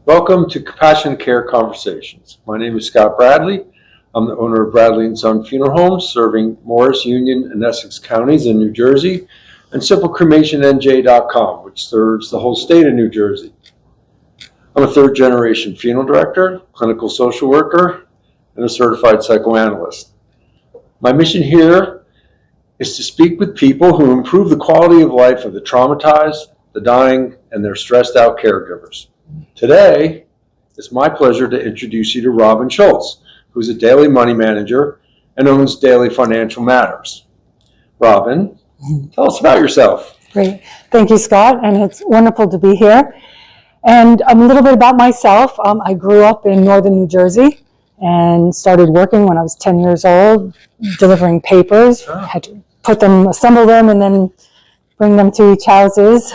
Welcome to Compassionate Care Conversations. My name is Scott Bradley. I'm the owner of Bradley & Son Funeral Homes, serving Morris, Union, and Essex counties in New Jersey, and SimpleCremationNJ.com, which serves the whole state of New Jersey. I'm a third-generation funeral director, clinical social worker, and a certified psychoanalyst. My mission here is to speak with people who improve the quality of life of the traumatized, the dying, and their stressed-out caregivers. Today, it's my pleasure to introduce you to Robin Schulz, who's a daily money manager and owns Daily Financial Matters. Robin, tell us about yourself. Great. Thank you, Scott, and it's wonderful to be here. And a little bit about myself. I grew up in northern New Jersey and started working when I was 10 years old, delivering papers. Had to assemble them, and then bring them to each houses.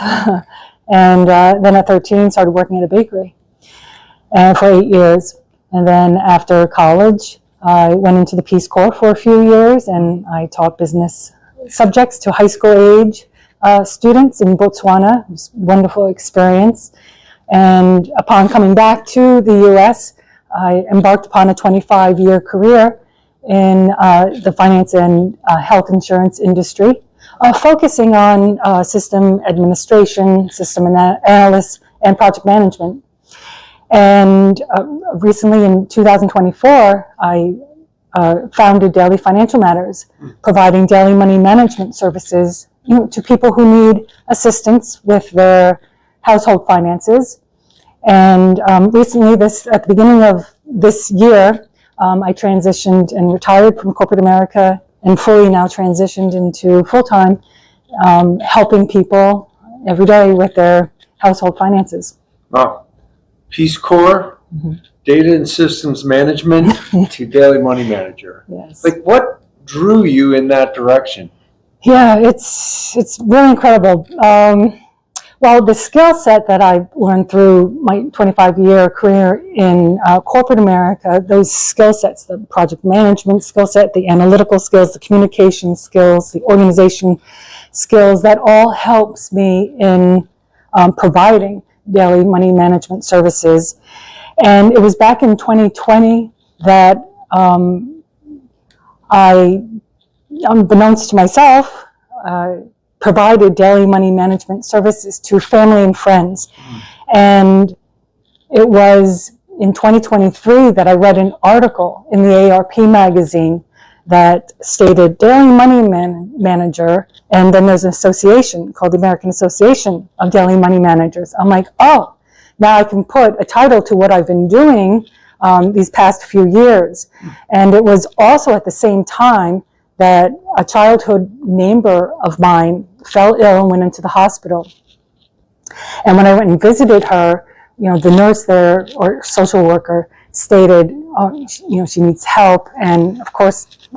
And then at 13, started working at a bakery for 8 years. And then after college, I went into the Peace Corps for a few years, and I taught business subjects to high school age students in Botswana. It was a wonderful experience. And upon coming back to the U.S., I embarked upon a 25-year career in the finance and health insurance industry, focusing on system administration, system analysis, and project management. And recently in 2024, I founded Daily Financial Matters, providing daily money management services to people who need assistance with their household finances. And recently, at the beginning of this year, I transitioned and retired from corporate America and fully now transitioned into full-time, helping people every day with their household finances. Wow. Peace Corps, data and systems management to daily money manager. Yes. Like, what drew you in that direction? Yeah, it's really incredible. Well, the skill set that I learned through my 25-year career in corporate America, those skill sets, the project management skill set, the analytical skills, the communication skills, the organization skills, that all helps me in providing daily money management services. And it was back in 2020 that I, unbeknownst to myself, provided daily money management services to family and friends. And it was in 2023 that I read an article in the ARP magazine that stated Daily Money Manager, and then there's an association called the American Association of Daily Money Managers. I'm like, oh, now I can put a title to what I've been doing these past few years. And it was also at the same time that a childhood neighbor of mine fell ill and went into the hospital. And when I went and visited her, the nurse there, or social worker, stated, she needs help. And of course,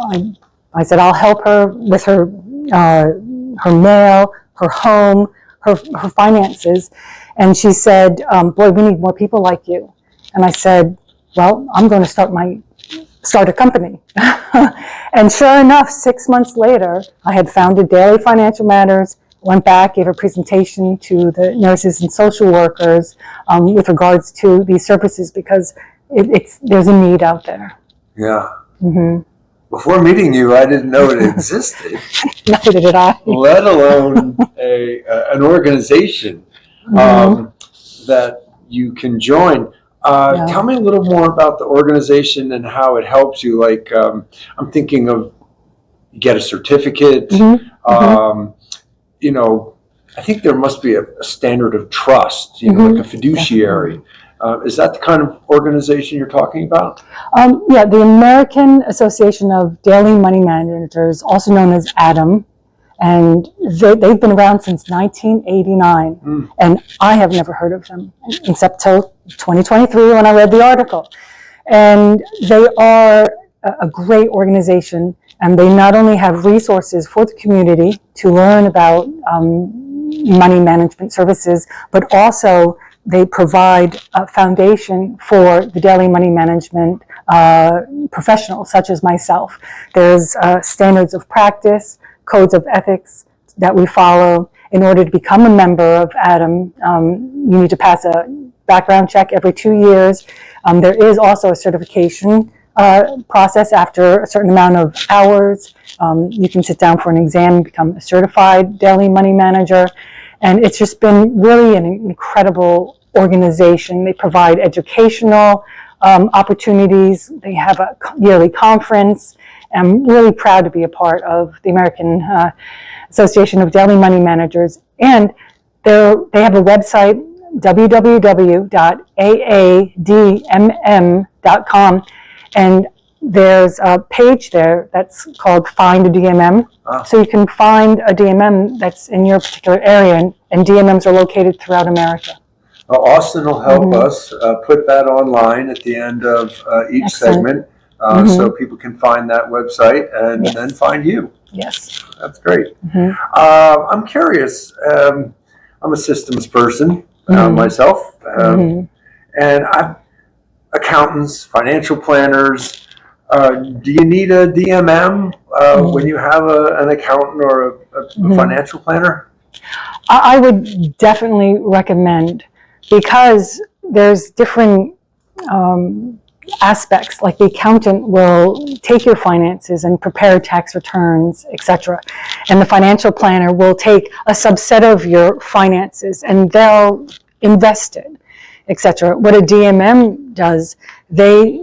I said, I'll help her with her mail, her home, her finances. And she said, boy, we need more people like you. And I said, well, I'm going to start a company. And sure enough, 6 months later, I had founded Daily Financial Matters, went back, gave a presentation to the nurses and social workers with regards to these services, because there's a need out there. Yeah. Mm-hmm. Before meeting you, I didn't know it existed. Neither did I. Let alone an organization that you can join. Tell me a little more about the organization and how it helps you. Like, I'm thinking of, you get a certificate. I think there must be a standard of trust, like a fiduciary. Is that the kind of organization you're talking about? The American Association of Daily Money Managers, also known as ADAM, and they've been around since 1989, and I have never heard of them except till 2023 when I read the article. And they are a great organization, and they not only have resources for the community to learn about money management services, but also they provide a foundation for the daily money management professionals such as myself. There's standards of practice, codes of ethics that we follow. In order to become a member of ADAM, you need to pass a background check every 2 years. There is also a certification process after a certain amount of hours. You can sit down for an exam and become a certified daily money manager. And it's just been really an incredible organization. They provide educational opportunities. They have a yearly conference. I'm really proud to be a part of the American Association of Daily Money Managers. And they have a website, www.aadmm.com. And there's a page there that's called Find a DMM. So you can find a DMM that's in your particular area, and DMMs are located throughout America. Austin will help us put that online at the end of each Excellent. segment so people can find that website and then find you. Yes. That's great. I'm curious. I'm a systems person myself, and accountants, financial planners. Do you need a DMM when you have an accountant or a financial planner? I would definitely recommend, because there's different aspects. Like the accountant will take your finances and prepare tax returns, etc. And the financial planner will take a subset of your finances and they'll invest it, etc. What a DMM does, they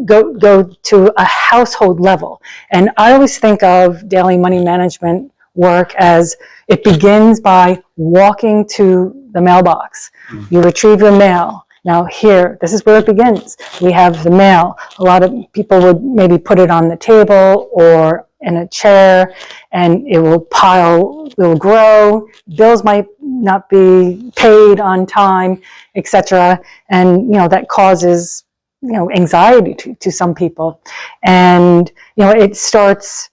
go to a household level. And I always think of daily money management work as it begins by walking to the mailbox. You retrieve your mail. Now here, this is where it begins. We have the mail. A lot of people would maybe put it on the table or in a chair, and it will pile, it will grow. Bills might not be paid on time, etc. And, that causes, anxiety to some people. And, it starts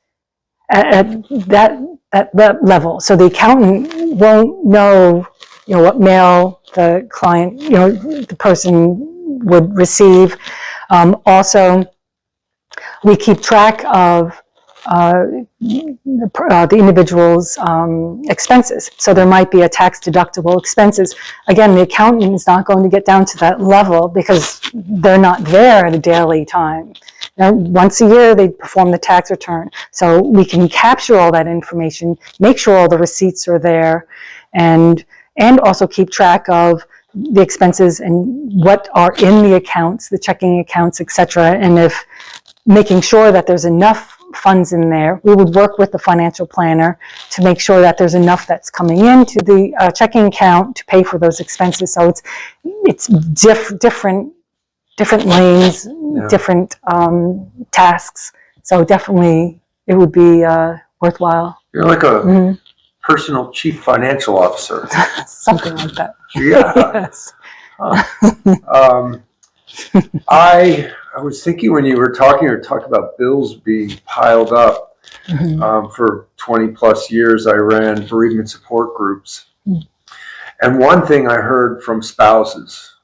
at that level. So the accountant won't know, what mail the client, the person would receive. Also, we keep track of the individual's expenses. So there might be a tax deductible expenses. Again, the accountant is not going to get down to that level because they're not there at a daily time. Once a year, they perform the tax return. So we can capture all that information, make sure all the receipts are there, and also keep track of the expenses and what are in the accounts, the checking accounts, etc. And if making sure that there's enough funds in there, we would work with the financial planner to make sure that there's enough that's coming into the checking account to pay for those expenses. So it's different lanes, different tasks. So definitely it would be worthwhile. You're like a personal chief financial officer. Something like that. Yeah. Yes. I was thinking when you were talking about bills being piled up. For 20 plus years, I ran bereavement support groups. And one thing I heard from spouses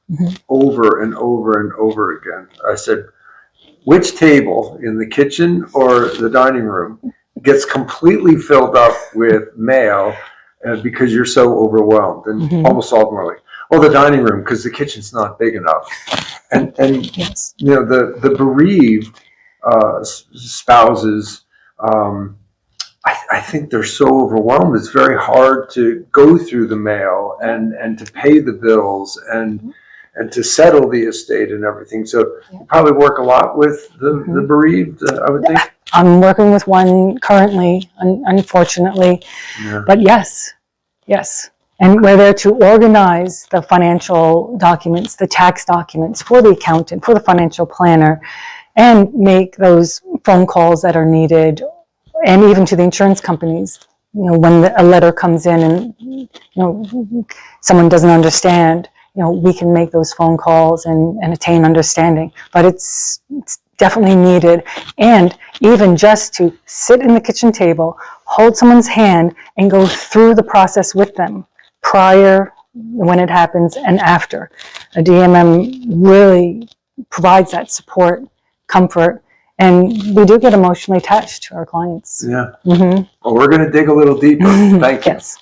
over and over and over again, I said, which table in the kitchen or the dining room gets completely filled up with mail because you're so overwhelmed? And almost all of them are like, oh, the dining room, because the kitchen's not big enough. And Yes. The bereaved spouses, I think they're so overwhelmed. It's very hard to go through the mail and to pay the bills and to settle the estate and everything. So you probably work a lot with the bereaved, I would think. I'm working with one currently, unfortunately. Yeah. But yes. And we're there to organize the financial documents, the tax documents for the accountant, for the financial planner, and make those phone calls that are needed, and even to the insurance companies. When a letter comes in and, someone doesn't understand, we can make those phone calls and attain understanding. But it's definitely needed. And even just to sit in the kitchen table, hold someone's hand, and go through the process with them, prior, when it happens, and after. A DMM really provides that support, comfort, and we do get emotionally attached to our clients. Yeah. Well, we're going to dig a little deeper. Thank you. Yes.